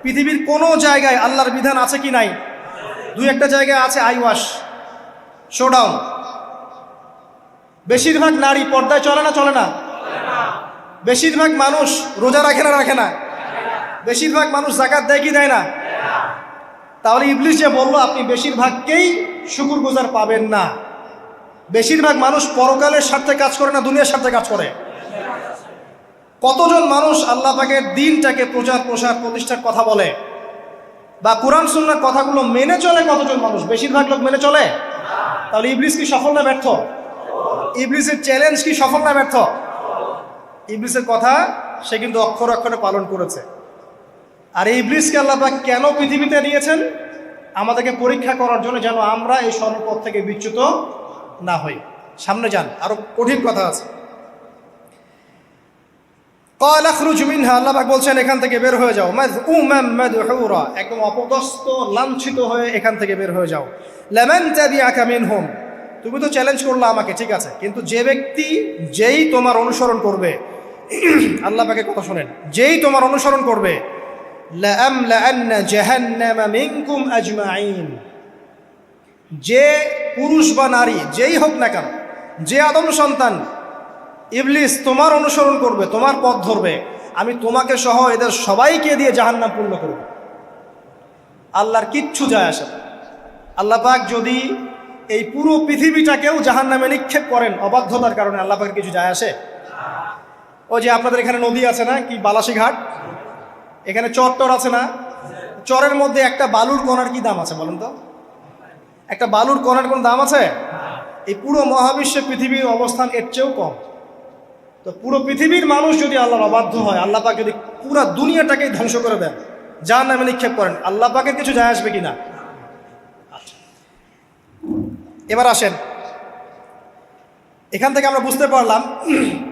পৃথিবীর কোনো জায়গায় আল্লাহর বিধান আছে কি নাই? দুই একটা জায়গায় আছে আইওয়াশ, শোডাউন। বেশিরভাগ নারী পর্দায় চলে না, চলে না? বেশিরভাগ মানুষ রোজা রাখে না, রাখে না? বেশিরভাগ মানুষ যাকাত দেয় কি দেয় না? তাহলে ইবলিস যে বলল আপনি বেশিরভাগকেই শুকরগুজার পাবেন না, বেশিরভাগ মানুষ পরকালের স্বার্থে কাজ করে না দুনিয়ার স্বার্থে কাজ করে? কতজন মানুষ আল্লাহ পাকের দ্বীনটাকে প্রচার প্রসার প্রতিষ্ঠার কথা বলে বা কোরআন সুন্নাহর কথাগুলো মেনে চলে? কতজন মানুষ? বেশিরভাগ লোক মেনে চলে। তাহলে ইবলিস কি সফল না ব্যর্থ? ইবলিসের চ্যালেঞ্জ কি সফল না ব্যর্থ? ইবলিসের কথা সে কিন্তু অক্ষর অক্ষরে পালন করেছে। আর এই ইবলিসকে আল্লাহ পাক কেন পৃথিবীতে নিয়েছেন? আমাদেরকে পরীক্ষা করার জন্য, যেন আমরা এই সরল পথ থেকে বিচ্যুত না হই। সামনে যান, আরো কঠিন কথা আছে। ক্বাল আখরুজ মিনহা, আল্লাহ পাক বলছেন এখান থেকে বের হয়ে যাও। মাযউমান মাদহুরা, একদম অপদস্থ লাঞ্ছিত হয়ে এখান থেকে বের হয়ে যাও। লামান তাবিআকা মিনহুম, তুমি তো চ্যালেঞ্জ করলা আমাকে, ঠিক আছে, কিন্তু যে ব্যক্তি যেই তোমার অনুসরণ করবে, আল্লাহ পাকের কথা শোনেন, যেই তোমার অনুসরণ করবে, লাআমলাআন্না জাহান্নামা মিনকুম আজমাইন, যে পুরুষ বা নারী যেই হোক না কেন, যে আদম সন্তান ইবলিস তোমার অনুসরণ করবে, তোমার পথ ধরবে, আমি তোমাকে সহ এদের সবাইকে দিয়ে জাহান্নাম পূর্ণ করব। আল্লাহর কিচ্ছু যায় আসে না। আল্লাহ পাক যদি এই পুরো পৃথিবীটাকেও জাহান্নামে নিক্ষেপ করেন অবাধ্যতার কারণে, আল্লাহ পাকের কিছু যায় আসে? ওই যে আপনাদের এখানে নদী আছে না, কি বালাসী ঘাট, এখানে চর আছে না, চরের মধ্যে একটা বালুর কণার কি দাম আছে বলেন তো? একটা বালুর কণার কোন দাম আছে? এই পুরো মহাবিশ্বে পৃথিবীর অবস্থান এর চেয়েও কম। তো পুরো পৃথিবীর মানুষ যদি আল্লাহর অবাধ্য হয়, আল্লাহ পাক যদি পুরো দুনিয়াটাকেই ধ্বংস করে দেন, জাহান্নামে নিক্ষেপ করেন, আল্লাহ পাকের কিছু যায় আসবে কিনা? এবার আসেন, এখান থেকে আমরা বুঝতে পারলাম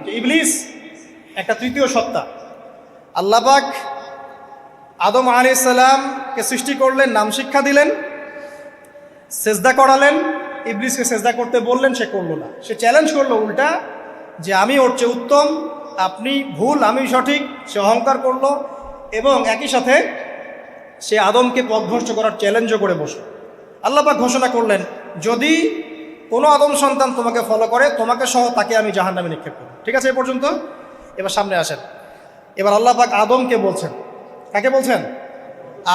যে ইবলিস একটা তৃতীয় সত্তা। আল্লাহ পাক আদম আলাইহিস সালামকে সৃষ্টি করলেন, নাম শিক্ষা দিলেন, সেজদা করালেন, ইবলিসকে সেজদা করতে বললেন, সে করলো না। সে চ্যালেঞ্জ করলো উল্টা, যে আমি ওর চেয়ে উত্তম, আপনি ভুল, আমি সঠিক। সে অহংকার করলো এবং একই সাথে সে আদমকে পথভ্রষ্ট করার চ্যালেঞ্জও করে বসল। আল্লাহ পাক ঘোষণা করলেন, যদি কোনো আদম সন্তান তোমাকে ফলো করে, তোমাকে সহ তাকে আমি জাহান্নামে নিক্ষেপ করব। ঠিক আছে, এ পর্যন্ত। এবার সামনে আসেন। এবার আল্লাহ পাক আদমকে বলছেন, কাকে বলছেন?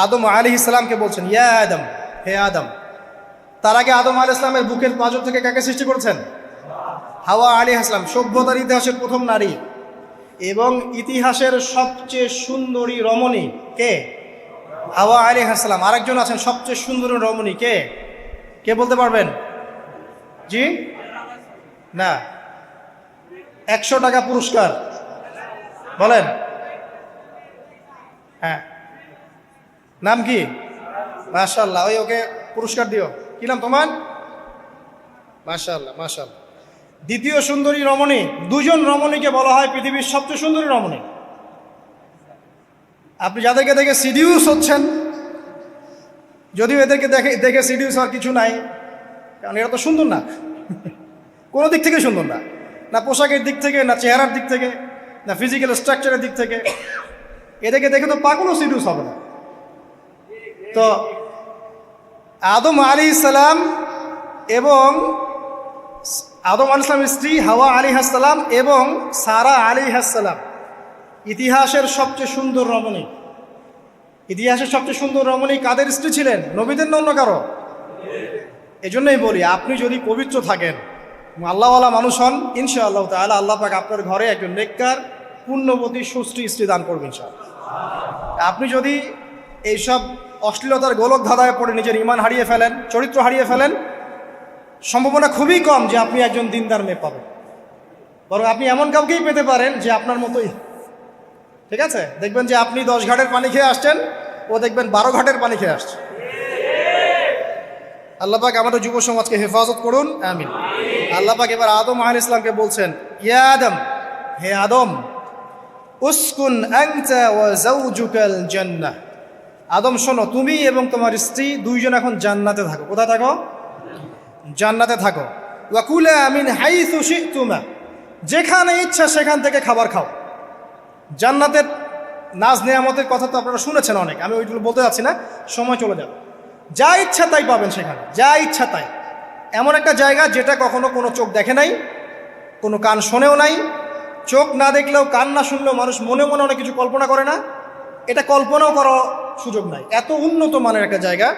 আদম আলাইহিস সালামকে বলছেন, ইয়া আদম, হে আদম। তার আগে আদম আলাইহিস সালামের বুকের পাঁজর থেকে কাকে সৃষ্টি করেছেন? হাওয়া আলাইহিস সালাম, সভ্যতার ইতিহাসের প্রথম নারী এবং ইতিহাসের সবচেয়ে সুন্দরী রমণী কে? হাওয়া আলাইহিস সালাম। আরেকজন আছেন সবচেয়ে সুন্দরী রমণী, কে? কে বলতে পারবেন? জি না, 100 টাকা পুরস্কার বলেন। হ্যাঁ, নাম কি? মাশাআল্লাহ, ওই ওকে পুরস্কার দিও। কি নাম তোমার? মাশাআল্লাহ, মাশাআল্লাহ। দ্বিতীয় সুন্দরী রমণী, দুজন রমণীকে বলা হয় পৃথিবীর সবচেয়ে সুন্দরী রমণী। আপনি যাদেরকে দেখে সিডিউস হচ্ছেন, যদিও এদেরকে দেখে সিডিউস হওয়ার কিছু নাই, কারণ এরা তো সুন্দর না, কোনো দিক থেকে সুন্দর না, না পোশাকের দিক থেকে, না চেহারার দিক থেকে, না ফিজিক্যাল স্ট্রাকচারের দিক থেকে। এদেরকে দেখে তো পাগলও সিডিউস হবে না। তো আদম আলাইহিস সালাম এবং আদম আলাইহিস সালামের স্ত্রী হাওয়া আলাইহিস সালাম এবং সারা আলাইহিস সালাম ইতিহাসের সবচেয়ে সুন্দর রমণী। ইতিহাসের সবচেয়ে সুন্দর রমণী কাদের স্ত্রী ছিলেন? নবীদের না অন্য কারো? এজন্যই বলি, আপনি যদি পবিত্র থাকেন, আল্লাহওয়ালা মানুষ হন, ইনশাআল্লাহ তাআলা আল্লাহ পাক আপনার ঘরে একজন নেককার, পুণ্যবতী, সুশ্রী স্ত্রী দান করবেন ইনশাআল্লাহ। আপনি যদি এইসব অশ্লীলতার গোলক ধাঁধায় পড়ে নিজের ঈমান হারিয়ে ফেলেন, চরিত্র হারিয়ে ফেলেন, সম্ভাবনা খুবই কম যে আপনি একজন দিনদার মেয়ে পাবেন। বরং আপনি এমন কাউকেই পেতে পারেন যে আপনার মতোই। ঠিক আছে, দেখবেন যে আপনি 10 ঘাটের পানি খেয়ে আসছেন, ও দেখবেন 12 ঘাটের পানি খেয়ে আসছে। আল্লাহ পাক আমাদের যুব সমাজকে হেফাজত করুন, আমিন। আল্লাহ পাক এবার আদম আলাইহিস সালামকে বলছেন, ইয়া আদম, হে আদম, উসকুন আনতা ওয়া যাওজুকাল জান্নাহ। আদম শোনো, তুমি এবং তোমার স্ত্রী দুইজন এখন জান্নাতে থাকো। কোথায় থাকো? জান্নাতে থাকো। ওয়া কুলা মিন হাইসু শি'তুমা, যেখানে ইচ্ছা সেখান থেকে খাবার খাও। জান্নাতের নাজ নেয়ামতের কথা তো আপনারা শুনেছেন অনেক, আমি ওইগুলো বলতে যাচ্ছি না, সময় চলে যাবে। যা ইচ্ছা তাই পাবেন সেখানে, যা ইচ্ছা তাই। এমন একটা জায়গা যেটা কখনো কোনো চোখ দেখে নাই, কোনো কান শোনেও নাই, চোখ না দেখলেও কান না শুনলেও মানুষ মনে মনে অনেক কিছু কল্পনা করে না, এটা কল্পনাও করার সুযোগ নাই। এত উন্নত মানের একটা জায়গা।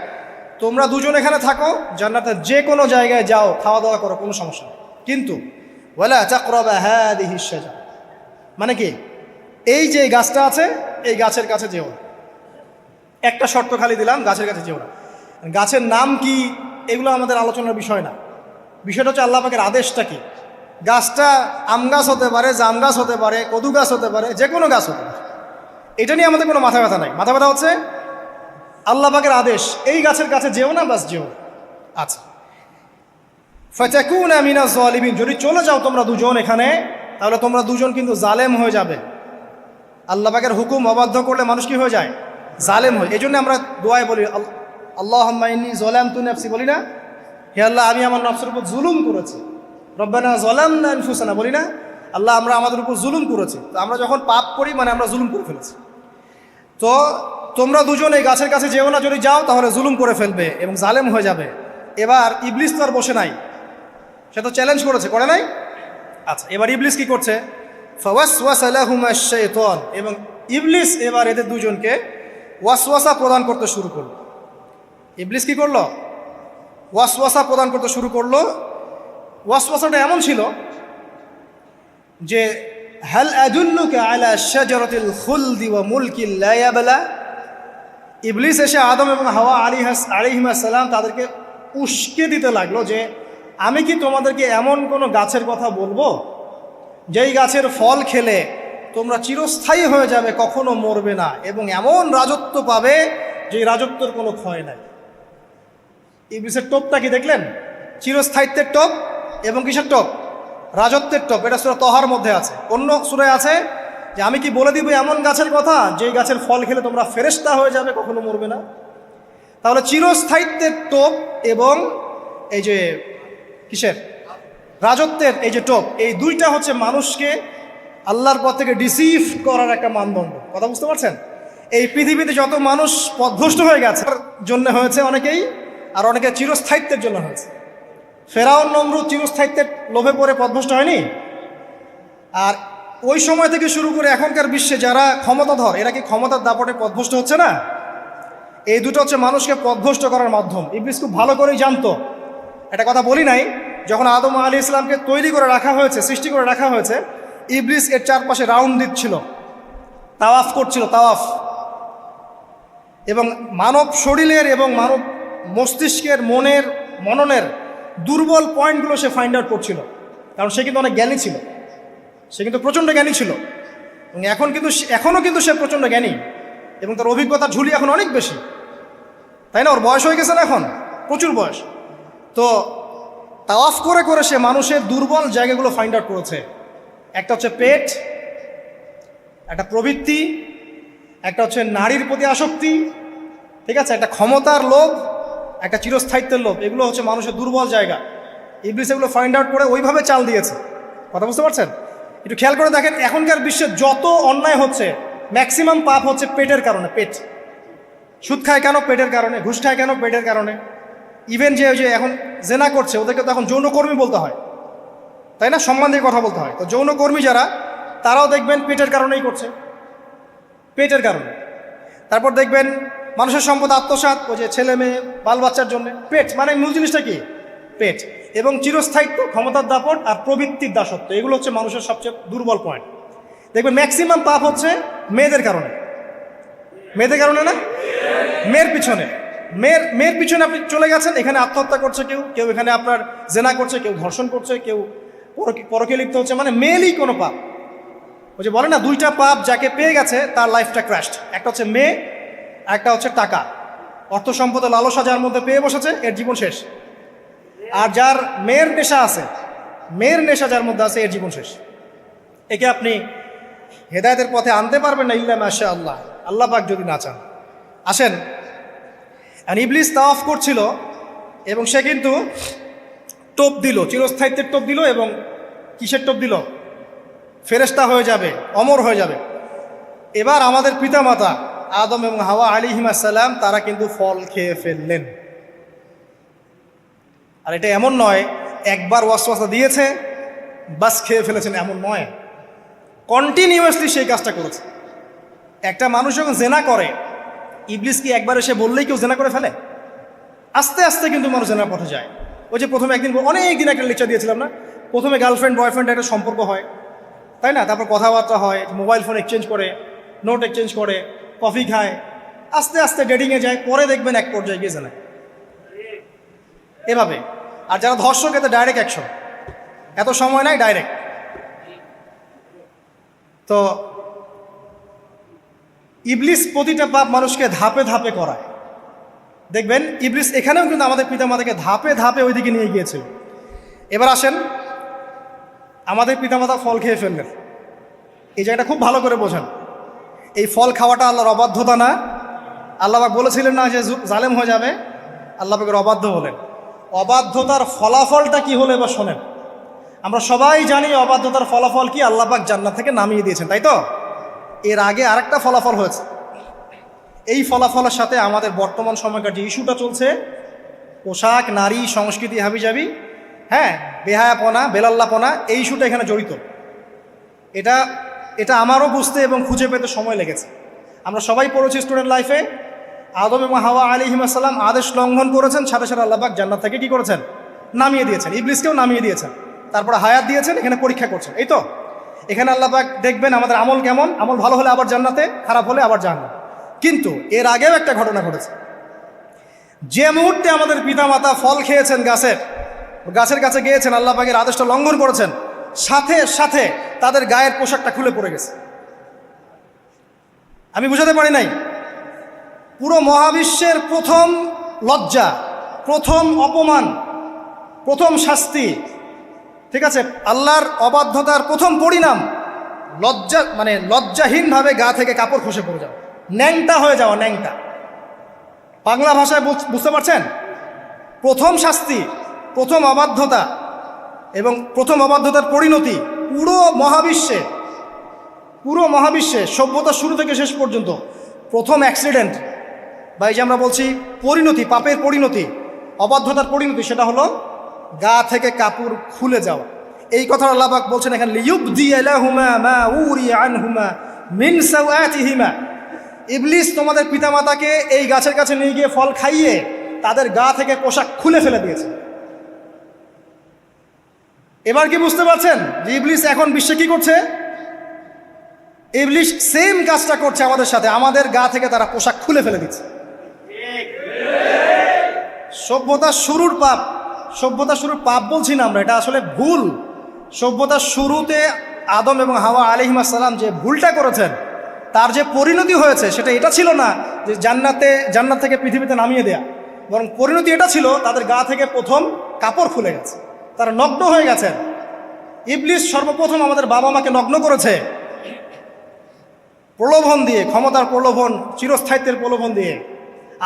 তোমরা দুজন এখানে থাকো, জান্নাতের যে কোনো জায়গায় যাও, খাওয়া দাওয়া করো, কোনো সমস্যা নেই। কিন্তু ওয়ালা তাকরাবা হাদিহিশ শাজারা, মানে কি, এই যে গাছটা আছে এই গাছের কাছে যেও না। একটা শর্ত খালি দিলাম, গাছের কাছে যেও না। গাছের নাম কি এগুলো আমাদের আলোচনার বিষয় না। বিষয়টা হচ্ছে আল্লাহ পাকের আদেশটা কি। গাছটা আম গাছ হতে পারে, জাম গাছ হতে পারে, কদু গাছ হতে পারে, যে কোনো গাছ হতে পারে, এটা নিয়ে আমাদের কোনো মাথা ব্যথা নাই। মাথা ব্যথা হচ্ছে আল্লাহ পাকের আদেশ, এই গাছের কাছে যেও না, বাস যেও না। আচ্ছা, ফাতাকুনা মিনাজ জালিমিন, যদি চলে যাও তোমরা দুজন এখানে, তাহলে তোমরা দুজন কিন্তু জালেম হয়ে যাবে। আল্লাহ পাকের হুকুম অবাধ্য করলে মানুষ কি হয়ে যায়? জালেম হয়। এই জন্য আমরা দোয়ায় বলি আল্লাহুম্মা ইন্নী যালামতু নাফসি, বলি না? হে আল্লাহ, আমি আমার নফসের উপর জুলুম করেছি। রব্বানা যালামনা আনফুসানা, বলি না? আল্লাহ, আমরা আমাদের উপর জুলুম করেছি। তো আমরা যখন পাপ করি মানে আমরা জুলুম করে ফেলেছি। তো তোমরা দুজন এই গাছের কাছে যেও না, যদি যাও তাহলে জুলুম করে ফেলবে এবং জালেম হয়ে যাবে। এবার ইবলিস তো আর বসে নাই, সে তো চ্যালেঞ্জ করেছে, করে নাই? আচ্ছা, এবার ইবলিস কি করছে? ফাওয়াসওয়াসা লাহুমা শাইতান, এবং ইবলিস এবার এদের দুজনকে ওয়াসওয়াসা প্রদান করতে শুরু করলো। ইবলিস কি করলো? ওয়াসওয়াসা প্রদান করতে শুরু করলো। ওয়াসওয়াসাটা এমন ছিল যে হাল আদুল্লুকা আলা শাজারাতিল খুলদি ওয়া মুলকিন লা ইয়াবলা। ইবলিস এসে আদম এবং হাওয়া আলাইহিস সালাম তাদেরকে উস্কে দিতে লাগলো যে আমি কি তোমাদেরকে এমন কোনো গাছের কথা বলবো যেই গাছের ফল খেলে তোমরা চিরস্থায়ী হয়ে যাবে, কখনো মরবে না, এবং এমন রাজত্ব পাবে যে রাজত্বের কোনো ক্ষয় নাই। ইবলিসের টোপটা কি দেখলেন? চিরস্থায়িত্বের টোপ এবং কিসের টোপ? রাজত্বের টোপ। এটা সূরা তহার মধ্যে আছে। অন্য সূরায় আছে যে আমি কি বলে দিব এমন গাছের কথা যেই গাছের ফল খেলে তোমরা ফেরেশতা হয়ে যাবে, কখনো মরবে না। তাহলে চিরস্থায়িত্বের টোপ এবং এই যে কিসের? রাজত্বের এই যে টোপ, এই দুইটা হচ্ছে মানুষকে আল্লাহর পথ থেকে ডিসিভ করার একটা মানদণ্ড। কথা বুঝতে পারছেন? এই পৃথিবীতে যত মানুষ পথভ্রষ্ট হয়ে গেছে জন্য হয়েছে অনেকেই, আর অনেকে চিরস্থায়িত্বের জন্য হয়েছে। ফেরাউন নমরুদ চিরস্থায়িত্বের লোভে পড়ে পথভ্রষ্ট হয়নি? আর ওই সময় থেকে শুরু করে এখনকার বিশ্বে যারা ক্ষমতাধর, এরা কি ক্ষমতার দাপটে পথভ্রষ্ট হচ্ছে না? এই দুটো হচ্ছে মানুষকে পথভ্রষ্ট করার মাধ্যম। ইবলিস খুব ভালো করেই জানতো। একটা কথা বলি নাই, যখন আদম আলাইহিস সালামকে তৈরি করে রাখা হয়েছে, সৃষ্টি করে রাখা হয়েছে, ইবলিস এর চারপাশে রাউন্ড দিচ্ছিল, তাওয়াফ করছিল, তাওয়াফ। এবং মানব শরীরের এবং মানব মস্তিষ্কের, মনের, মননের দুর্বল পয়েন্টগুলো সে ফাইন্ড আউট করছিল। কারণ সে কিন্তু অনেক জ্ঞানী ছিল, সে কিন্তু প্রচণ্ড জ্ঞানী ছিল, এবং এখনও কিন্তু সে প্রচণ্ড জ্ঞানী, এবং তার অভিজ্ঞতার ঝুলি এখন অনেক বেশি, তাই না? ওর বয়স হয়ে গেছে না, এখন প্রচুর বয়স। তো তাওয়াফ করে করে সে মানুষের দুর্বল জায়গাগুলো ফাইন্ড আউট করেছে। একটা হচ্ছে পেট, একটা প্রবৃত্তি, একটা হচ্ছে নারীর প্রতি আসক্তি, ঠিক আছে, একটা ক্ষমতার লোভ, একটা চিরস্থায়িত্বের লোভ। এগুলো হচ্ছে মানুষের দুর্বল জায়গা। ইবলিস এগুলো ফাইন্ড আউট করে ওইভাবে চাল দিয়েছে। কথা বুঝতে পারছেন? একটু খেয়াল করে দেখেন, এখনকার বিশ্বে যত অন্যায় হচ্ছে ম্যাক্সিমাম পাপ হচ্ছে পেটের কারণে। পেট। সুদ খায় কেন? পেটের কারণে। ঘুষ খায় কেন? পেটের কারণে। ইভেন যে এখন জেনা করছে ওদেরকে তো এখন যৌনকর্মী বলতে হয়, তাই না? সম্মান দিয়ে কথা বলতে হয়। তো যৌনকর্মী যারা, তারাও দেখবেন পেটের কারণেই করছে, পেটের কারণে। তারপর দেখবেন মানুষের সম্পদ আত্মসাৎ, ওই যে ছেলে মেয়ে বাল বাচ্চার জন্য। পেট মানে মূল জিনিসটা কি? পেট। এবং চিরস্থায়িত্ব, ক্ষমতার দাপট আর প্রবৃত্তির দাসত্ব, এগুলো হচ্ছে মানুষের সবচেয়ে দুর্বল পয়েন্ট। দেখবেন ম্যাক্সিমাম পাপ হচ্ছে মেয়েদের কারণে। মেয়েদের কারণে না? মেয়ের পিছনে। মেয়ের পিছনে আপনি চলে গেছেন, এখানে আত্মহত্যা করছে কেউ, কেউ এখানে আপনার জেনা করছে, কেউ ধর্ষণ করছে, কেউ পরকে লিপ্ত হচ্ছে। মানে মেয়েরই কোনো পাপ। ওই যে বলে না, দুইটা পাপ যাকে পেয়ে গেছে তার লাইফটা ক্র্যাশড। একটা হচ্ছে মেয়ে, একটা হচ্ছে টাকা। অর্থ সম্পদের লালসা যার মধ্যে পেয়ে বসেছে, এর জীবন শেষ। আর যার মেয়ের নেশা আছে, মেয়ের নেশা যার মধ্যে আছে, এর জীবন শেষ। একে আপনি হেদায়েতের পথে আনতে পারবেন না ইল্লা মাশা আল্লাহ, আল্লাহ পাক যদি না চান। আসেন, ইবলিস তাওয়াফ করছিল এবং সে কিন্তু টোপ দিল, চিরস্থায়িত্বের টোপ দিল, এবং কিসের টোপ দিল? ফেরেশতা হয়ে যাবে, অমর হয়ে যাবে। এবার আমাদের পিতামাতা আদম এবং হাওয়া আলাইহিস সালাম তারা কিন্তু ফল খেয়ে ফেললেন। আর এটা এমন নয় একবার ওয়াসওয়াসা দিয়েছে বাস খেয়ে ফেলেছেন, এমন নয়, কন্টিনিউয়াসলি সেই কাজটা করেছে। একটা মানুষ যখন জেনা করে, ইবলিস কি একবার এসে বললেই কেউ জেনা করে ফেলে? আস্তে আস্তে কিন্তু মানুষ জেনার পথে যায়। ওই যে প্রথমে একদিন অনেক দিন একটা লেকচার দিয়েছিলাম না, প্রথমে গার্লফ্রেন্ড বয়ফ্রেন্ড একটা সম্পর্ক হয়, তাই না? তারপর কথাবার্তা হয়, মোবাইল ফোন এক্সচেঞ্জ করে, নোট এক্সচেঞ্জ করে, কফি খায়, আস্তে আস্তে ডেটিংয়ে যায়, পরে দেখবেন এক পর্যায়ে গিয়ে জেনায়। এভাবে। আর যারা ধর্ষক এতে ডাইরেক্ট অ্যাকশন, এত সময় নাই, ডাইরেক্ট। তো ইবলিস প্রতিটা পাপ মানুষকে ধাপে ধাপে করায়। দেখবেন ইবলিস এখানেও কিন্তু আমাদের পিতামাতাকে ধাপে ধাপে ওইদিকে নিয়ে গিয়েছিল। এবার আসেন, আমাদের পিতামাতা ফল খেয়ে ফেললেন, এই জায়গাটা খুব ভালো করে বোঝেন। এই ফল খাওয়াটা আল্লাহর অবাধ্যতা না? আল্লাহ পাক বলেছিলেন না যে জালেম হয়ে যাবে? আল্লাহ পাকের অবাধ্য হলেন। অবাধ্যতার ফলাফলটা কি হলো এবার শোনেন। আমরা সবাই জানি অবাধ্যতার ফলাফল কি, আল্লাহ পাক জান্নাত থেকে নামিয়ে দিয়েছেন, তাই তো? এর আগে আরেকটা ফলাফল হয়েছে। এই ফলাফলের সাথে আমাদের বর্তমান সময়কার যে ইস্যুটা চলছে, পোশাক, নারী, সংস্কৃতি, হাবিজাবি, হ্যাঁ, বেহায়াপনা, বেলাল্লাপনা, এই ইস্যুটা এখানে জড়িত। এটা আমারও বুঝতে এবং খুঁজে পেতে সময় লেগেছে। আমরা সবাই পড়েছি স্টুডেন্ট লাইফে, আদম এবং হাওয়া আলাইহিস সালাম আদেশ লঙ্ঘন করেছেন, সাথে সাথে আল্লাহ পাক জান্নাত থেকে কি করেছেন? নামিয়ে দিয়েছেন। ইবলিসকেও নামিয়ে দিয়েছেন, তারপরে হায়াত দিয়েছেন, এখানে পরীক্ষা করছেন, এই তো। এখানে আল্লাহ পাক দেখবেন আমাদের আমল কেমন, আমল ভালো হলে আবার জান্নাতে, খারাপ হলে আবার জাহান্নামে। কিন্তু এর আগেও একটা ঘটনা ঘটেছে। যে মুহূর্তে আমাদের পিতামাতা ফল খেয়েছেন গাছের কাছে গিয়েছেন, আল্লাহ পাকের আদেশটা লঙ্ঘন করেছেন, সাথে সাথে তাদের গায়ের পোশাকটা খুলে পড়ে গেছে। আমি বুঝাতে পারি নাই? পুরো মহাবিশ্বের প্রথম লজ্জা, প্রথম অপমান, প্রথম শাস্তি, ঠিক আছে, আল্লাহর অবাধ্যতার প্রথম পরিণাম লজ্জাহীনভাবে গা থেকে কাপড় খসে পড়ে যাওয়া, ন্যাংটা হয়ে যাওয়া, ন্যাংটা। বাংলা ভাষায় বুঝতে পারছেন? প্রথম শাস্তি, প্রথম অবাধ্যতা এবং প্রথম অবাধ্যতার পরিণতি পুরো মহাবিশ্বে সভ্যতার শুরু থেকে শেষ পর্যন্ত প্রথম অ্যাক্সিডেন্ট, বা এই যে আমরা বলছি পরিণতি, পাপের পরিণতি, অবাধ্যতার পরিণতি, সেটা হলো গা থেকে কাপড় খুলে যাওয়া। এই কথা আল্লাহ পাক বলছেন এখানে, লিয়ুবদিয়া লাহুমা মা উরিয়া আনহুমা মিন সাওআতিহিমা। ইবলিস তোমাদের পিতামাতাকে এই গাছের কাছে নিয়ে গিয়ে ফল খাইয়ে তাদের গা থেকে পোশাক খুলে ফেলে দিয়েছে। এবার কি বুঝতে পারছেন যে ইবলিস এখন বিশ্বে কি করছে? ইবলিস সেম কাজটা করছে আমাদের সাথে, আমাদের গা থেকে তারা পোশাক খুলে ফেলে দিচ্ছে। সভ্যতার শুরুর পাপ বলছি না আমরা, এটা আসলে ভুল। সভ্যতার শুরুতে আদম এবং হাওয়া আলাইহিস সালাম যে ভুলটা করেছেন, তার যে পরিণতি হয়েছে সেটা এটা ছিল না যে জান্নাত থেকে পৃথিবীতে নামিয়ে দেয়া, বরং পরিণতি এটা ছিল তাদের গা থেকে প্রথম কাপড় খুলে গেছে, তারা নগ্ন হয়ে গেছেন। ইবলিস সর্বপ্রথম আমাদের বাবা মাকে নগ্ন করেছে প্রলোভন দিয়ে, ক্ষমতার প্রলোভন, চিরস্থায়িত্বের প্রলোভন দিয়ে।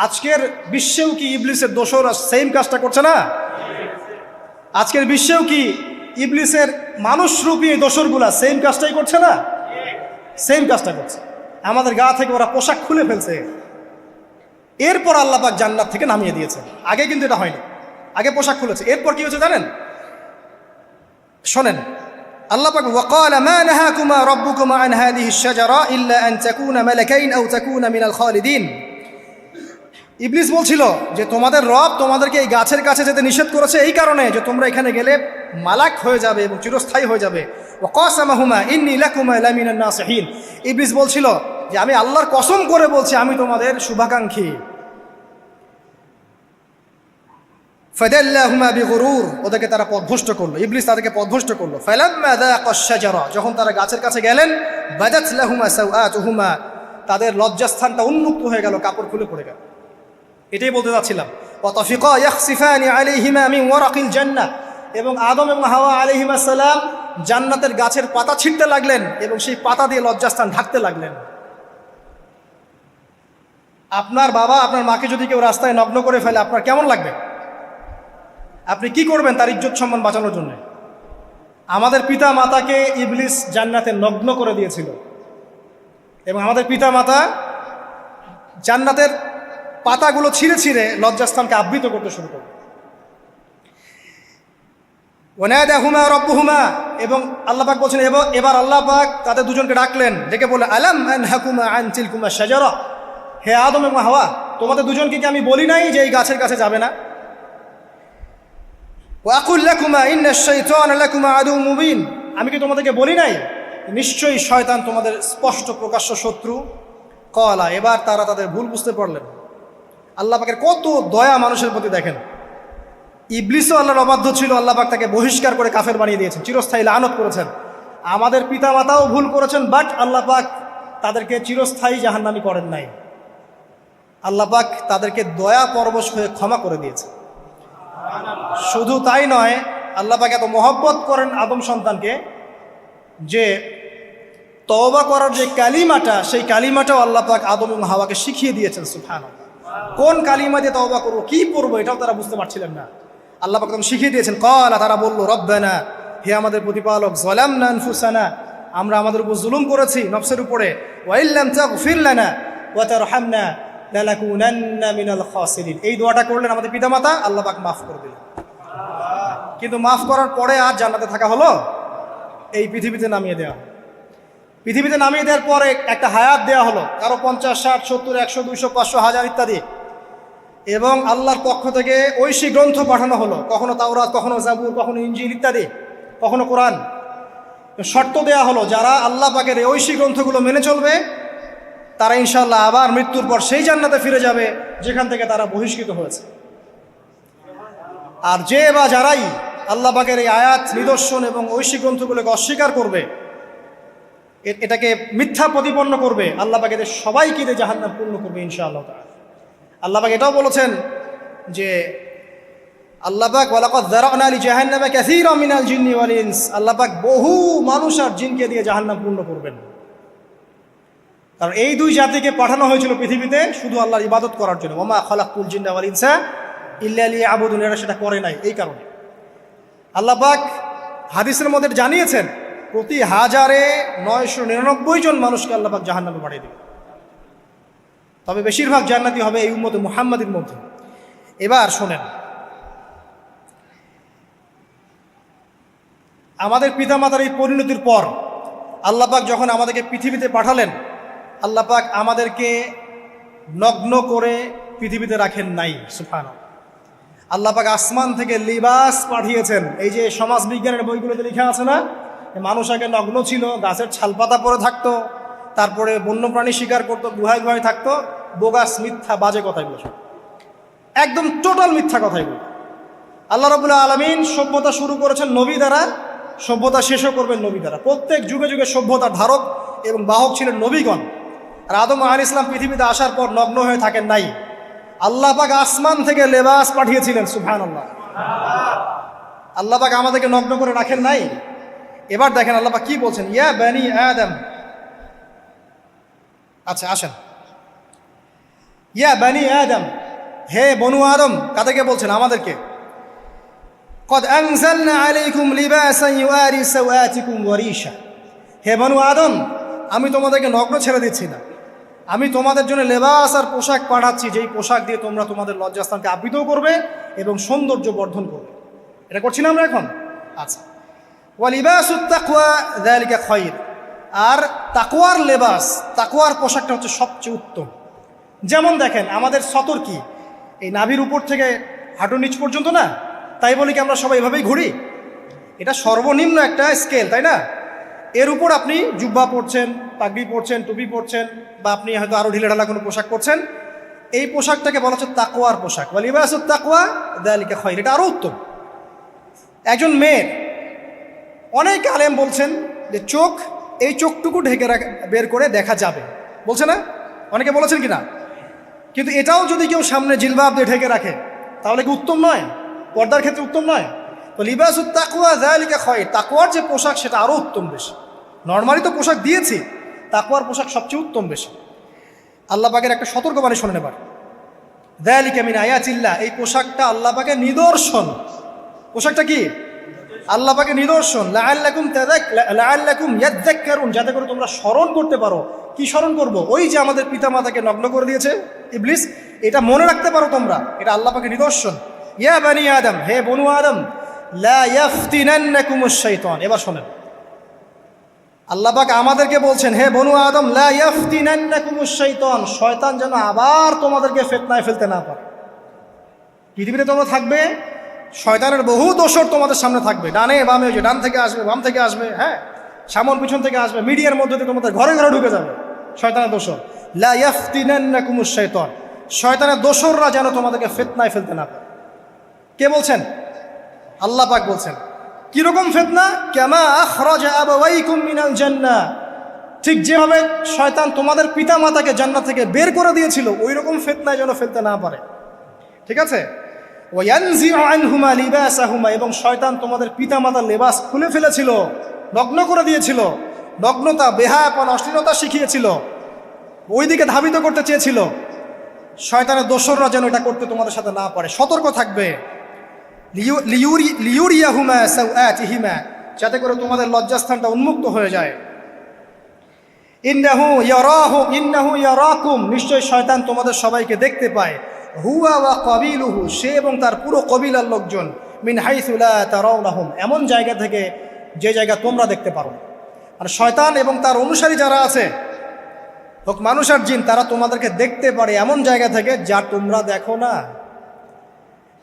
আজকের বিশ্বেও কি ইবলিসের দোসররা সেম কাজটা করছে না? আজকের বিশ্বেও কি ইবলিসের মানুষরূপী দোসরগুলা সেম কাজটাই করছে না? সেম কাজটা করছে। আমাদের গা থেকে ওরা পোশাক খুলে ফেলছে, এরপর আল্লাহ পাক জান্নাত থেকে নামিয়ে দিয়েছে। আগে কিন্তু এটা হয়নি, আগে পোশাক খুলেছে। এরপর কি হয়েছে জানেন? শোনেন, আল্লাহ পাক ওয়াকালা মা নাহাকুমা রাব্বুকুমা আন হাযিহিশ শাজারা ইল্লা আন তাকুনা মালাকাইন আও তাকুনা মিনাল খালিদিন। ইবলিস বলছিল যে তোমাদের রব তোমাদেরকে এই গাছের কাছে যেতে নিষেধ করেছে এই কারণে যে তোমরা এখানে গেলে মালাক হয়ে যাবে এবং চিরস্থায়ী হয়ে যাবে। ওয়া কাসামাহুমা ইন্নী লাকুমা লামিনান নাসিহিন। ইবলিস বলছিল যে আমি আল্লাহর কসম করে বলছি আমি তোমাদের শুভাকাঙ্ক্ষী। ফাদাল্লাহুমা বিগুরুর, ওদেরকে তারা পথভ্রষ্ট করলো, ইবলিস তাদেরকে পথভ্রষ্ট করলো। ফালাম্মা যাকাশ শাজারা, যখন তারা গাছের কাছে গেলেন, বাদাত লাহুমা সাওআতুহুমা, তাদের লজ্জাস্থানটা উন্মুক্ত হয়ে গেল, কাপড় খুলে পড়ে গেল। এটাই বলতে যাচ্ছিলাম। ওয়া তাফিকা ইয়াখসিফানি আলাইহিমা মিন ওয়ারাকিল জান্নাহ, এবং আদম এবং হাওয়া আলাইহিস সালাম জান্নাতের গাছের পাতা ছিঁড়তে লাগলেন এবং সেই পাতা দিয়ে লজ্জাস্থান ঢাকতে লাগলেন। আপনার বাবা আপনার মাকে যদি কেউ রাস্তায় নগ্ন করে ফেলে আপনার কেমন লাগবে? আপনি কি করবেন তার ইজ্জত সম্মান বাঁচানোর জন্য? আমাদের পিতা মাতাকে ইবলিস জান্নাতে নগ্ন করে দিয়েছিল। এবং আমাদের পিতা মাতা জান্নাতের পাতাগুলো ছিঁড়ে ছিঁড়ে লজ্জাস্থানকে আবৃত করতে শুরু করবে। ওয়ানাদাহুমা রাব্বুহুমা, এবং আল্লাহ পাক বলছেন এবার আল্লাহ পাক তাদের দুজনকে ডাকলেন, ডেকে বলে আলাম আনহাকুমা আন তিলকুমা শাজারা, হে আদম এবং হাওয়া, তোমাদের দুজনকে কি আমি বলি নাই যে এই গাছের কাছে যাবে না? ওয়া আকুল লাকুমা ইন্নাশ শাইতানা লাকুমা আদুউম মুবিন, আমি কি তোমাদেরকে বলি নাই নিশ্চয়ই শয়তান তোমাদের স্পষ্ট প্রকাশ্য শত্রু? ক্বালা, এবার তারা তাদের ভুল বুঝতে পারলেন। আল্লাহ পাকের কত দয়া মানুষের প্রতি দেখেন। ইবলিসও আল্লাহর অবাধ্য ছিল, আল্লাহ পাক তাকে বহিষ্কার করে কাফের বানিয়ে দিয়েছেন, চিরস্থায়ী লানত করেছেন। আমাদের পিতা মাতাও ভুল করেছেন, বাট আল্লাহ পাক তাদেরকে চিরস্থায়ী জাহান্নামী করেন নাই। আল্লাহ পাক তাদেরকে দয়া পরবশ হয়ে ক্ষমা করে দিয়েছে। শুধু তাই নয়, আল্লাহ পাক এত মহব্বত করেন আদম সন্তানকে যে তওবা করার যে কালিমাটা, সেই কালিমাটাও আল্লাহ পাক আদম এবং হাওয়াকে শিখিয়ে দিয়েছেন। সুবহানাল্লাহ, কোন কালিমা দিয়ে তওবা করবো, কি পড়বো, এটাও তারা বুঝতে পারছিলেন না। আল্লাহ পাক তখন শিখিয়ে দিয়েছেন। ক্বালা, তারা বলল, রব্বানা, হে আমাদের প্রতিপালক, যালামনা আনফুসানা, আমরা আমাদের উপর জুলুম করেছি, নফসের উপরে, ওয়া ইল্লাম তাগফির লানা ওয়া তারহামনা লানাকুনান্না মিনাল খাসিরিন। এই দোয়াটা করলেন আমাদের পিতামাতা, আল্লাহ পাক মাফ করে দিলেন। কিন্তু মাফ করার পরে আর জান্নাতে থাকা হলো? এই পৃথিবীতে নামিয়ে দেওয়া। পৃথিবীতে নামিয়ে দেওয়ার পরে একটা হায়াত দেওয়া হলো, কারো 50, 60, 70, 100, 200, 500, 1000 ইত্যাদি। এবং আল্লাহর পক্ষ থেকে ঐশী গ্রন্থ পাঠানো হলো, কখনো তাওরাত, কখনো জাবুর, কখনো ইনজিল ইত্যাদি, কখনো কোরআন। শর্ত দেয়া হলো, যারা আল্লাহ পাকের এই ঐশী গ্রন্থগুলো মেনে চলবে তারা ইনশাআল্লাহ আবার মৃত্যুর পর সেই জান্নাতে ফিরে যাবে যেখান থেকে তারা বহিষ্কৃত হয়েছে। আর যে বা যারাই আল্লাহ পাকের এই আয়াত, নিদর্শন এবং ঐশী গ্রন্থগুলোকে অস্বীকার করবে, এটাকে মিথ্যা প্রতিপন্ন করবে, আল্লাহ পাক এদের সবাইকে দিয়ে জাহান্নাম পূর্ণ করবে ইনশাআল্লাহ তাআলা। আল্লাহ পাক এটাও বলেছেন যে আল্লাহ পাক ওয়ালাকাদ যারানা লি জাহান্নামা কাসীরাম মিনাল জিন্নি ওয়াল ইনস, আল্লাহ পাক বহু মানুষ আর জিনকে দিয়ে জাহান্নাম পূর্ণ করবেন। কারণ এই দুই জাতিকে পাঠানো হয়েছিল পৃথিবীতে শুধু আল্লাহর ইবাদত করার জন্য। ওয়া মা খালাকতুল জিন্না ওয়াল ইনসা ইল্লা লিয়াবুদুন, এরা সেটা করে নাই। এই কারণে আল্লাহ পাক হাদিসের মধ্যে জানিয়েছেন প্রতি 1000-999 জন মানুষকে আল্লাহ পাক জাহান্নামে পাঠিয়ে দেবে। তবে বেশিরভাগ জান্নাতি হবে এই উম্মতে মুহাম্মাদের মধ্যে। এবার শোনেন, আমাদের পিতামাতার এই পরিণতির পর আল্লাহ পাক যখন আমাদেরকে পৃথিবীতে পাঠালেন, আল্লাহ পাক আমাদেরকে নগ্ন করে পৃথিবীতে রাখেন নাই। সুবহানাল্লাহ, আল্লাহ পাক আসমান থেকে লিবাস পাঠিয়েছেন। এই যে সমাজ বিজ্ঞানের বইগুলোতে লেখা আছে না, মানুষ আগে নগ্ন ছিল, গাছের ছালপাতা পরে থাকতো, তারপরে বন্যপ্রাণী শিকার করতো, গুহায় গুহায় থাকতো। বোগাস, মিথ্যা, বাজে কথাগুলো সব একদম টোটাল মিথ্যা কথাগুলো। আল্লাহ রাব্বুল আলামিন সভ্যতা শুরু করেছেন নবী দ্বারা, সভ্যতা শেষও করবেন নবী দ্বারা। প্রত্যেক যুগে যুগে সভ্যতার ধারক এবং বাহক ছিলেন নবীগণ। আর আদম আলাইহিস সালাম পৃথিবীতে আসার পর নগ্ন হয়ে থাকেন নাই। আল্লাহ পাক আসমান থেকে লেবাস পাঠিয়েছিলেন। সুবহানাল্লাহ, আল্লাহ পাক আমাদেরকে নগ্ন করে রাখেন নাই। এবার দেখেন আল্লাহ পাক কি বলছেন, ইয়া বানি আদম, আচ্ছা আসেন, ইয়া বানি আদম, হে বনু আদম, কাদেরকে বলছেন? আমাদেরকে। কদ আনজালনা আলাইকুম লিবাসান ইউআরি সাওআতিকুম ওয়া রিশা, হে বনু আদম, আমি তোমাদেরকে নগ্ন ছেড়ে দিচ্ছি না, আমি তোমাদের জন্য লেবাস আর পোশাক পাঠাচ্ছি, যেই পোশাক দিয়ে তোমরা তোমাদের লজ্জাস্থানকে আবৃতও করবে এবং সৌন্দর্য বর্ধন করবে। এটা করছি না আমরা এখন? আচ্ছা, ওয়া লিবাসুত তাকওয়া যালিকা খায়র, আর তাকওয়ার লেবাস, তাকওয়ার পোশাকটা হচ্ছে সবচেয়ে উত্তম। যেমন দেখেন, আমাদের সতর কি এই নাভির উপর থেকে হাঁটুর নিচ পর্যন্ত না? তাই বলি কি আমরা সবাই এভাবেই ঘুরি? এটা সর্বনিম্ন একটা স্কেল, তাই না? এর উপর আপনি জুব্বা পরছেন, পাগড়ি পরছেন, টুপি পরছেন, বা আপনি হয়তো আরও ঢিলেঢালা কোনো পোশাক পরছেন, এই পোশাকটাকে বলা হচ্ছে তাকওয়ার পোশাক। ওয়া লিবাসুত তাকওয়া যালিকা খায়র, এটা আরও উত্তম। একজন মেয়ের, অনেক আলেম বলছেন যে চোখ, এই চোখটুকু ঢেকে বের করে দেখা যাবে, বলছে না? অনেকে বলেছেন কি না? কিন্তু এটাও যদি কেউ সামনে জিলবাব দিয়ে ঢেকে রাখে তাহলে কি উত্তম নয়? পর্দার ক্ষেত্রে উত্তম নয়? তো লিবাসুত তাকওয়া যালিকা খায়র, তাকওয়ার যে পোশাক সেটা আরও উত্তম বেশি। নর্মালি তো পোশাক দিয়েছি, তাকওয়ার পোশাক সবচেয়ে উত্তম বেশি। আল্লাহ পাকের একটা সতর্কবাণী শোনেন এবার, যালিকা মিন আয়াতিল্লাহ, এই পোশাকটা আল্লাহ পাকের নিদর্শন। পোশাকটা কি? আল্লাহ পাকের নিদর্শন। লাআল্লাকুম ইয়াযাক্কারুন, যাতে করে তোমরা স্মরণ করতে পারো কি স্মরণ করব? ওই যে আমাদের পিতামাতাকে নগ্ন করে দিয়েছে ইবলিস। এটা মনে রাখতে পারো তোমরা, এটা আল্লাহ পাকের নিদর্শন। ইয়া বানি আদম, হে বনু আদম, লা ইয়াফতিনান্নাকুমুশ শাইতান। এবার শোনেন, আল্লাহ পাক আমাদেরকে বলছেন, হে বনু আদম, লা ইয়াফতিনান্নাকুমুশ শাইতান, শয়তান যেন আবার তোমাদেরকে ফিতনায় ফেলতে না পারে। পৃথিবীতে তোমরা থাকবে, শয়তানের বহু দোসর তোমাদের সামনে থাকবে, ডানে বামে, ওই যে ডান থেকে আসবে, বাম থেকে আসবে, হ্যাঁ, সামন পিছন থেকে আসবে, মিডিয়ার মধ্যে দিয়ে তোমাদের ঘরে ঘরে ঢুকে যাবে শয়তানের দোসর। লা ইয়াফতিনান্নাকুমুশ শাইতান, শয়তানের দোসররা যেন তোমাদেরকে ফিতনায় ফেলতে না পারে। কে বলছেন? আল্লাহ পাক বলছেন। কিরকম ফিতনা? কামা আখরাজা আবাওয়াইকুম মিনাল জান্নাহ, ঠিক যেভাবে শয়তান তোমাদের পিতা মাতাকে জান্নাত থেকে বের করে দিয়েছিল, ওই রকম ফিতনায় যেন ফেলতে না পারে। ঠিক আছে? ওয়ায়ানজিউ আনহুমা লিবাসাহুমা, এবং শয়তান তোমাদের পিতা মাতার লেবাস খুলে ফেলেছিল, নগ্ন করে দিয়েছিল, নগ্নতা, বেহায়াপন, অশ্লীলতা শিখিয়েছিল, ওইদিকে ধাবিত করতে চেয়েছিল। শয়তানের দোসররা যেন এটা করতে তোমাদের সাথে না পারে, সতর্ক থাকবে। লিউরিয়াহুমা সাওআতিহিমা, যাতে করে তোমাদের লজ্জাস্থানটা উন্মুক্ত হয়ে যায়। ইন্নাহু ইয়ারাকুম, নিশ্চয় শয়তান তোমাদের সবাইকে দেখতে পায়। হুয়া ওয়া কাবিলুহু, সে এবং তার পুরো কবিলার লোকজন, মিন হাইসু লা তারাউনাহুম, এমন জায়গা থেকে যে জায়গা তোমরা দেখতে পারো। আর শয়তান এবং তার অনুসারী যারা আছে, হোক মানুষ আর জিন, তারা তোমাদেরকে দেখতে পারে এমন জায়গা থেকে যা তোমরা দেখো না।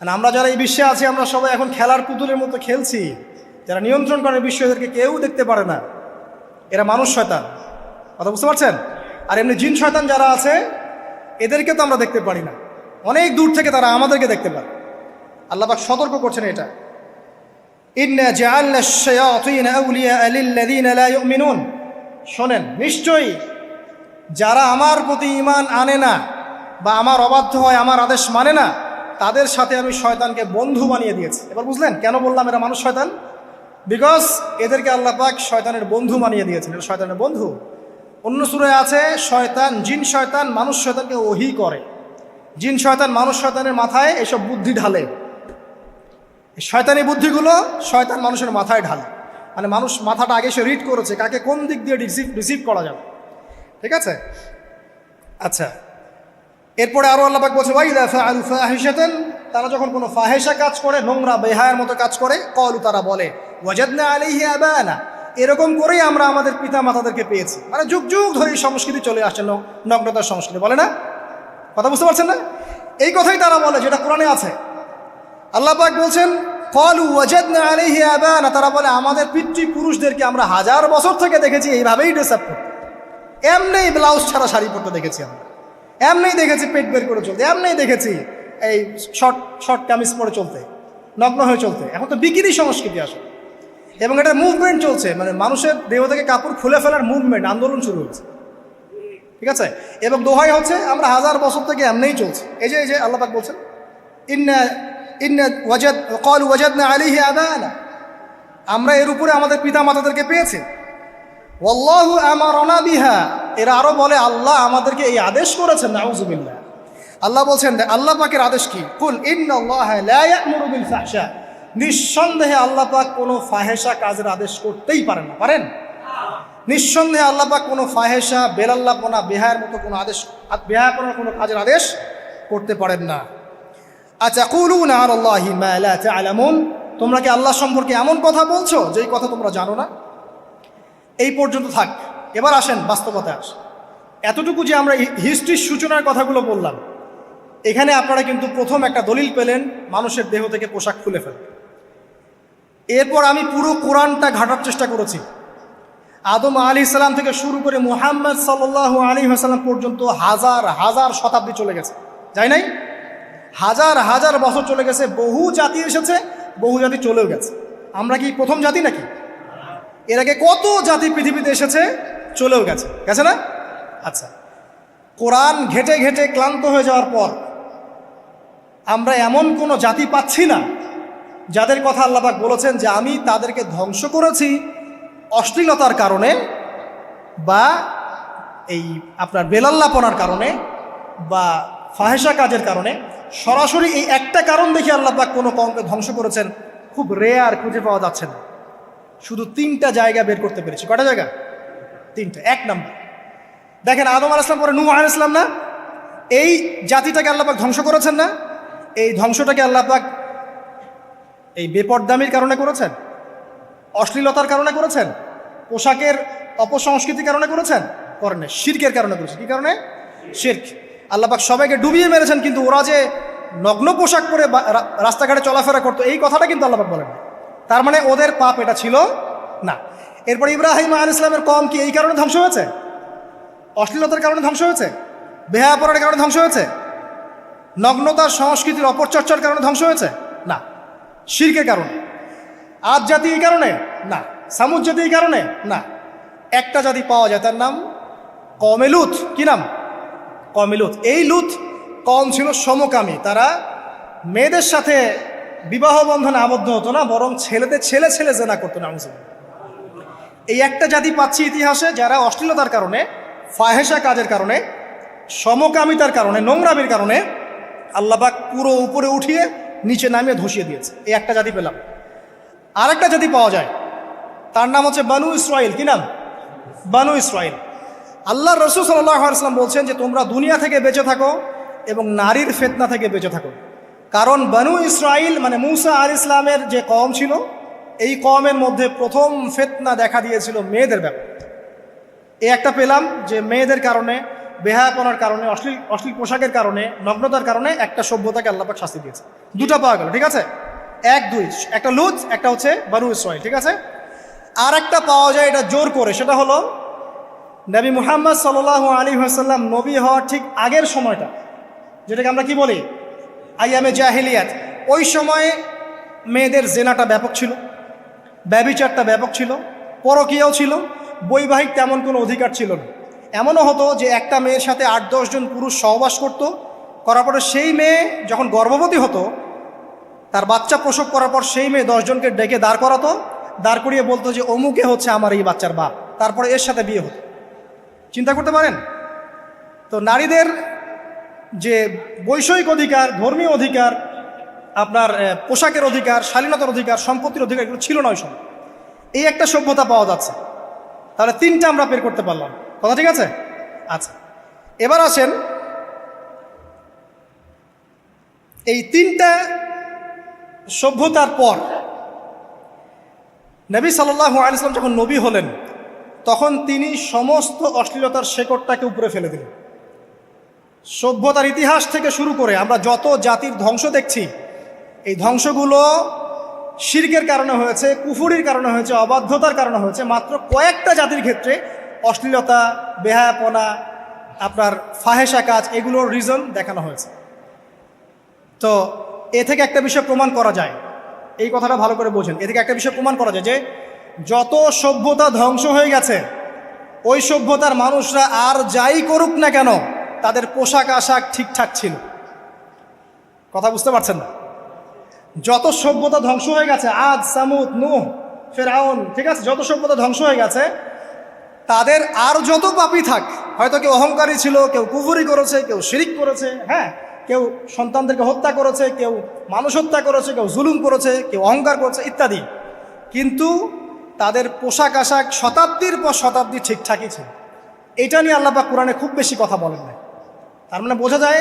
আর আমরা যারা এই বিশ্বে আছি, আমরা সবাই এখন খেলার পুতুলের মতো খেলছি। যারা নিয়ন্ত্রণ করে বিশ্ব, এদেরকে কেউ দেখতে পারে না, এরা মানুষ শয়তান। কথা বুঝতে পারছেন? আর এমনি জিন শয়তান যারা আছে, এদেরকে তো আমরা দেখতে পারি না, অনেক দূর থেকে তারা আমাদেরকে দেখতে পারে। আল্লাহ পাক সতর্ক করছেন এটা। ইন্না জাআলনা আশ-শায়াতিন আউলিয়া লিল্লাযিনা লা ইউমিনুন, শোনেন, নিশ্চয়ই যারা আমার প্রতি ঈমান আনে না বা আমার অবাধ্য হয়, আমার আদেশ মানে না, তাদের সাথে আমি শয়তানকে বন্ধু বানিয়ে দিয়েছি। এবার বুঝলেন কেন বললাম এরা মানুষ শয়তান? বিকজ এদেরকে আল্লাহ পাক শয়তানের বন্ধু বানিয়ে দিয়েছেন। এটা শয়তানের বন্ধু। অন্য সূরায় আছে, শয়তান, জিন শয়তান মানুষ শয়তানকে ওহী করে। জিন শয়তান মানুষ শয়তানের মাথায় এসব বুদ্ধি ঢালে। এই শয়তানি বুদ্ধিগুলো শয়তান মানুষের মাথায় ঢালে, মানে মানুষ মাথাটা আগে সে রিড করেছে কাকে কোন দিক দিয়ে রিসিভ করা যাবে। ঠিক আছে? আচ্ছা, এরপরে আরো আল্লাহ পাক বলছে, ওয়াইদা ফাআলু ফাহিশাতান, তারা যখন কোনো ফাহেসা কাজ করে, নোংরা বেহায়ার মতো কাজ করে, ক্বালু, তারা বলে, ওয়াজাদনা আলাইহি আবানা, এরকম করেই আমরা আমাদের পিতা মাতাদেরকে পেয়েছি। মানে যুগ যুগ ধরে এই সংস্কৃতি চলে আসছে, নগ্নতার সংস্কৃতি, বলে না? কথা বুঝতে পারছেন না? এই কথাই তারা বলে, যেটা কোরআনে আছে। আল্লাহ পাক বলছেন, ক্বালু ওয়াজাদনা আলাইহি আবানা, তারা বলে আমাদের পিতৃপুরুষদেরকে আমরা হাজার বছর থেকে দেখেছি এইভাবেই ড্রেস আপ করতে, এমনি ব্লাউজ ছাড়া শাড়ি পরতে দেখেছি আমরা, এমনি দেখেছি পেট বের করে চলতে, এমনি দেখেছি এই শর্ট কামিজ পরে চলতে, নগ্ন হয়ে চলতে। এখন তো বিকিনি সংস্কৃতি আসে, এবং এটা মুভমেন্ট চলছে, মানে মানুষের দেহ থেকে কাপড় খুলে ফেলার মুভমেন্ট, আন্দোলন শুরু হয়েছে। ঠিক আছে? এবং দোহাই হচ্ছে আমরা হাজার বছর থেকে এমনিই চলছে। এই যে আল্লাহ পাক বলছেন, ক্বালু ওয়াজাদনা আলাইহি আবানা, আমরা এর উপরে আমাদের পিতা মাতাদেরকে পেয়েছি। ওয়াল্লাহু আমারানা বিহা, এরা আরো বলে আল্লাহ আমাদেরকে এই আদেশ করেছেন। নাউযুবিল্লাহ। আল্লাহ বলছেন, আল্লাহ পাকের আদেশ কি? কুল ইন্নাল্লাহা লা ইয়া'মুরু বিল ফাহশা, নিঃসন্দেহে আল্লাহ পাক কোনো ফাহেসা কাজের আদেশ করতেই পারেন না। পারেন? নিঃসন্দেহে আল্লাহ পাক কোনো ফাহেসা, বেলাল্লাপনা, বেহায়ার মতো কোনো আদেশ, বেহায়াপনার কোনো কাজের আদেশ করতে পারেন না। আতাকুলুনা আলাল্লাহি মা লা তা'লামুন, তোমরা কি আল্লাহ সম্পর্কে এমন কথা বলছো যেই কথা তোমরা জানো না? এই পর্যন্ত থাক, এবার আসেন বাস্তবতায় আসেন। এতটুকু যে আমরা হিস্ট্রির সূচনার কথাগুলো বললাম, এখানে আপনারা কিন্তু প্রথম একটা দলিল পেলেন মানুষের দেহ থেকে পোশাক খুলে ফেলে। এরপর আমি পুরো কোরআনটা ঘাটার চেষ্টা করেছি, আদম আলাইহিস সালাম থেকে শুরু করে মুহাম্মদ সাল্লাল্লাহু আলাইহি ওয়াসাল্লাম পর্যন্ত হাজার হাজার শতাব্দী চলে গেছে, যাই নাই? হাজার হাজার বছর চলে গেছে, বহু জাতি এসেছে, বহু জাতি চলেও গেছে। আমরা কি প্রথম জাতি নাকি? এর আগে কত জাতি পৃথিবীতে এসেছে, চলেও গেছে, গেছে না? আচ্ছা, কোরআন ঘেটে ঘেটে ক্লান্ত হয়ে যাওয়ার পর আমরা এমন কোনো জাতি পাচ্ছি না যাদের কথা আল্লাহ পাক বলেছেন যে আমি তাদেরকে ধ্বংস করেছি অশ্লীলতার কারণে, বা এই আপনার বেলাল্লাপনার কারণে, বা ফাহেসা কাজের কারণে। সরাসরি এই একটা কারণ দেখে আল্লাহ পাক কোনো কওমকে ধ্বংস করেছেন খুব রেয়ার, খুঁজে পাওয়া যাচ্ছে না। শুধু 3টা জায়গা বের করতে পেরেছি। কটা জায়গা? 3টা। 1 নম্বর, দেখেন আদম আলাইহিস সালাম পরে নূহ আলাইহিস সালাম না, এই জাতিটাকে আল্লাহ পাক ধ্বংস করেছেন না? এই ধ্বংসটাকে আল্লাহ পাক এই বেপরদামির কারণে করেছেন, অশ্লীলতার কারণে করেছেন, পোশাকের অপসংস্কৃতির কারণে করেছেন? করেন না, শিরকের কারণে করেছেন। কি কারণে? শিরক। আল্লাহ পাক সবাইকে ডুবিয়ে মেরেছেন, কিন্তু ওরা যে নগ্ন পোশাক পরে রাস্তাঘাটে চলাফেরা করতো এই কথাটা কিন্তু আল্লাহ পাক বলেন না। তার মানে ওদের পাপ এটা ছিল না। এরপর ইব্রাহিম আলাইহিস সালামের কওম কি এই কারণে ধ্বংস হয়েছে? অশ্লীলতার কারণে ধ্বংস হয়েছে? বেহায়াপনার কারণে ধ্বংস হয়েছে? নগ্নতার সংস্কৃতির অপচর্চার কারণে ধ্বংস হয়েছে? না, শিরকের কারণে। আদ জাতি এই কারণে না, সামুদ জাতি এই কারণে না। একটা জাতি পাওয়া যায়, তার নাম কওমে লূত। কি নাম? কওমে লূত। এই লূত কওম ছিল সমকামী, তারা মেয়েদের সাথে বিবাহ বন্ধনে আবদ্ধ হতো না, বরং ছেলেদের ছেলে ছেলে জেনা করতো না। এই একটা জাতি পাচ্ছি ইতিহাসে, যারা অশ্লীলতার কারণে, ফাহেসা কাজের কারণে, সমকামিতার কারণে, নোংরামির কারণে আল্লাহ পাক পুরো উপরে উঠিয়ে নিচে নামিয়ে ধসিয়ে দিয়েছে। এই একটা জাতি পেলাম। আরেকটা জাতি পাওয়া যায়, তার নাম হচ্ছে বানু ইসরাইল। কি নাম? বানু ইসরাইল। আল্লাহ রাসূল সাল্লাল্লাহু আলাইহি ওয়াসাল্লাম বলছেন যে তোমরা দুনিয়া থেকে বেঁচে থাকো এবং নারীর ফিতনা থেকে বেঁচে থাকো। কারণ বানু ইসরাইল মানে মূসা আলাইহিস সালামের যে কওম ছিল, এই কওমের মধ্যে প্রথম ফিতনা দেখা দিয়েছিল মেয়েদের ব্যাপারে। এই একটা পেলাম যে মেয়েদের কারণে, বেহায়াপনার কারণে, অশ্লীল পোশাকের কারণে, নগ্নতার কারণে একটা সভ্যতাকে আল্লাহ পাক শাস্তি দিয়েছে। দুটা পাওয়া গেল, ঠিক আছে? এক দুই, একটা লূত, একটা হচ্ছে বানু ইসরাইল, ঠিক আছে? আর একটা পাওয়া যায় এটা জোর করে, সেটা হলো নবী মুহাম্মদ সাল্লাল্লাহু আলাইহি ওয়াসাল্লাম নবী হওয়ার ঠিক আগের সময়টা, যেটাকে আমরা কি বলি আইয়ামে জাহিলিয়াত। ওই সময়ে মেয়েদের জেনাটা ব্যাপক ছিল, ব্যভিচারটা ব্যাপক ছিল, পরকীয়াও ছিল, বৈবাহিক তেমন কোনো অধিকার ছিল না। এমনও হতো যে একটা মেয়ের সাথে 8-10 জন পুরুষ সহবাস করতো, করার পরে সেই মেয়ে যখন গর্ভবতী হতো, তার বাচ্চা প্রসব করার পর সেই মেয়ে 10 জনকে ডেকে দাঁড় করাতো, দাঁড় করিয়ে বলতো যে অমুকে হচ্ছে আমার এই বাচ্চার বাপ, তারপরে এর সাথে বিয়ে হতো। চিন্তা করতে পারেন? তো নারীদের যে বৈষয়িক অধিকার, ধর্মীয় অধিকার, আপনার পোশাকের অধিকার, শালীনতার অধিকার, সম্পত্তির অধিকার, এগুলো ছিল না ওই সময়। এই একটা সভ্যতা পাওয়া যাচ্ছে। তাহলে তিনটা আমরা বের করতে পারলাম, কথা ঠিক আছে? আচ্ছা, এবার আসেন এই তিনটা সভ্যতার পর নবী সাল্লাল্লাহু আলাইহি ওয়াসাল্লাম যখন নবী হলেন, তখন তিনি সমস্ত অশ্লীলতার শেকড়টাকে উপরে ফেলে দিলেন। সভ্যতার ইতিহাস থেকে শুরু করে আমরা যত জাতির ধ্বংস দেখছি, এই ধ্বংসগুলো শিরকের কারণে হয়েছে, কুফুরির কারণে হয়েছে, অবাধ্যতার কারণে হয়েছে। মাত্র কয়েকটা জাতির ক্ষেত্রে অশ্লীলতা, বেহায়াপনা, আপনার ফাহেসা কাজ, এগুলোর রিজন দেখানো হয়েছে। তো এ থেকে একটা বিষয় প্রমাণ করা যায়, এই কথাটা ভালো করে বোঝেন। এ থেকে একটা বিষয় প্রমাণ করা যায় যে যত সভ্যতা ধ্বংস হয়ে গেছে, ওই সভ্যতার মানুষরা আর যাই করুক না কেন, তাদের পোশাক আশাক ঠিকঠাক ছিল। কথা বুঝতে পারছেন না? যত সভ্যতা ধ্বংস হয়ে গেছে, আদ, সামুদ, নূহ, ফেরাউন, ঠিক আছে, যত সভ্যতা ধ্বংস হয়ে গেছে, তাদের আর যত পাপী থাক, হয়তো কেউ অহংকারী ছিল, কেউ কুফরি করেছে, কেউ শিরিক করেছে, হ্যাঁ, কেউ সন্তানদেরকে হত্যা করেছে, কেউ মানুষ হত্যা করেছে, কেউ জুলুম করেছে, কেউ অহংকার করেছে ইত্যাদি, কিন্তু তাদের পোশাক আশাক শতাব্দীর পর শতাব্দী ঠিকঠাকই ছিল। এটা নিয়ে আল্লাহ পাক কোরআনে খুব বেশি কথা বলেন না। তার মানে বোঝা যায়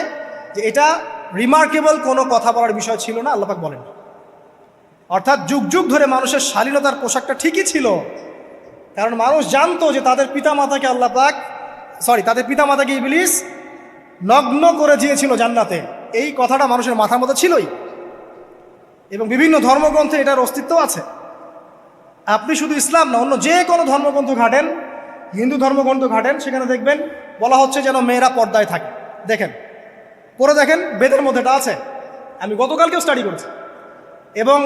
যে এটা রিমার্কেবল কোনো কথা বলার বিষয় ছিল না, আল্লাহ পাক বলেন। অর্থাৎ যুগ যুগ ধরে মানুষের শালীনতার পোশাকটা ঠিকই ছিল, কারণ মানুষ জানতো যে তাদের পিতামাতাকে আল্লাহ পাক, তাদের পিতামাতাকে ইবলিস নগ্ন করে দিয়েছিল জান্নাতে। এই কথাটা মানুষের মাথার মধ্যে ছিলই, এবং বিভিন্ন ধর্মগ্রন্থে এটার অস্তিত্ব আছে। আপনি শুধু ইসলাম না, অন্য যে কোনো ধর্মগ্রন্থ ঘাটেন, হিন্দু ধর্মগ্রন্থ ঘাটেন, সেখানে দেখবেন বলা হচ্ছে যেন মেয়েরা পর্দায় থাকে। দেখেন, পরে দেখেন, বেদের মধ্যে এটা আছে, আমি গতকালকেও স্টাডি করেছি। এবং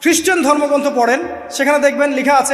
খ্রিস্টান ধর্মগ্রন্থ পড়েন, সেখানে দেখবেন লেখা আছে